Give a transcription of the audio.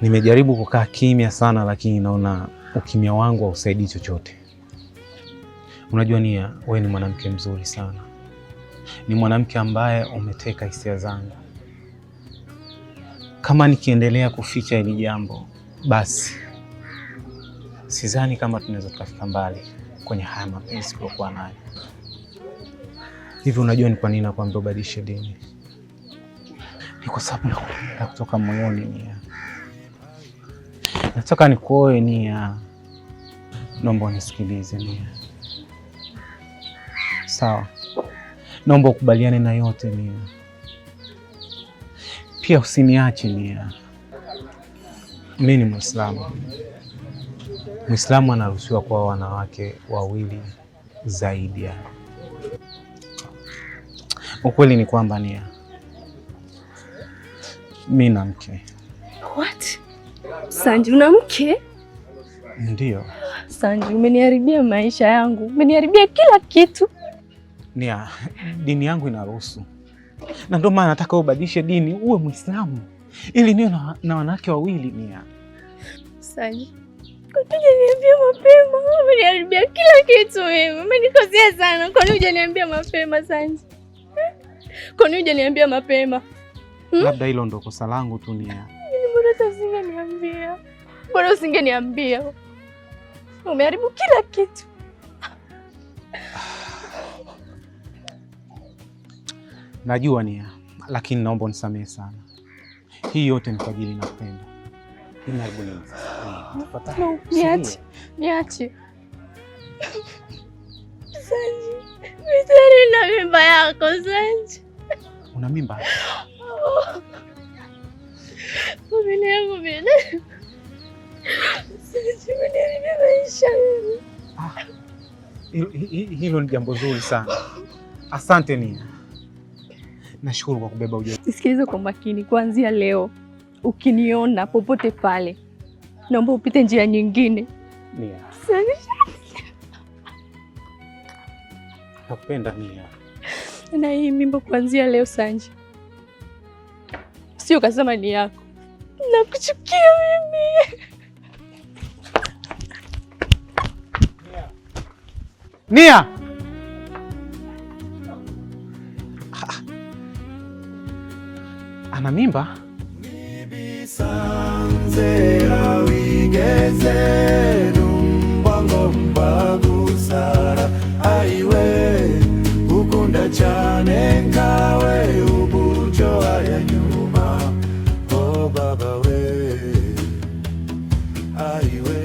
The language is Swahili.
Nimejaribu kukaa kimya sana, lakini naona ukimya wangu hausaidii chochote. Unajua Nia, wewe ni mwanamke mzuri sana. Ni mwanamke ambaye umeteka hisia zangu. Kama nikiendelea kuficha hili jambo, basi sidhani kama tunaweza tukafika mbali kwenye haya mapenzi tuliokuwa nayo. Hivi unajua ni kwa nini nakwambia ubadilishe dini? Ni kwa sababu nakupenda kutoka moyoni Nia. Nataka nikuoe Nia. Naomba unisikilize Nia. Sawa. Naomba ukubaliane na yote Nia. Pia usiniache Nia. Mimi ni Muislamu. Muislamu anaruhusiwa kuwa wanawake wawili zaidi ya. Ukweli ni kwamba Nia, mimi na mke. What? Sanji, una mke? Ndio. Sanji, umeniharibia maisha yangu. Umeniharibia kila kitu. Nia, dini yangu inaruhusu. Na ndio maana nataka ubadilishe dini uwe Muislamu ili niwe na wanawake wawili Nia. Sanji, kwa nini hujaniambia mapema? Umeniharibia kila kitu wewe. Umenikosea sana. Kwa nini hujaniambia mapema Sanji? Kwa nini hujaniambia mapema? Labda hilo ndo kosa langu tu Nia. Mbona usingeniambia? Mbona usingeniambia? Umeharibu kila kitu. Najua Nia, lakini naomba unisamehe sana. Hii yote ni kwa ajili nakupenda. Niache. Niache. Sanji, mimi na mimba yako Sanji. Una mimba? Mimi yangu mimi. Sanji, mimi maisha. Hilo ni jambo zuri sana. Asante Nia. Nashukuru kwa kubeba ujauzito. Sikiliza kwa makini, kuanzia leo ukiniona popote pale, naomba upite njia nyingine. Nia. Nakupenda Nia. Na hii mimba kuanzia leo Sanji, sio kasema ni yako. Nakuchukia mimi. Nia. Ana mimba? Nibisanzera wigeze numbango mbagusara aiwe ukunda cyane nkawe uburyo aya nyuma oh baba we aiwe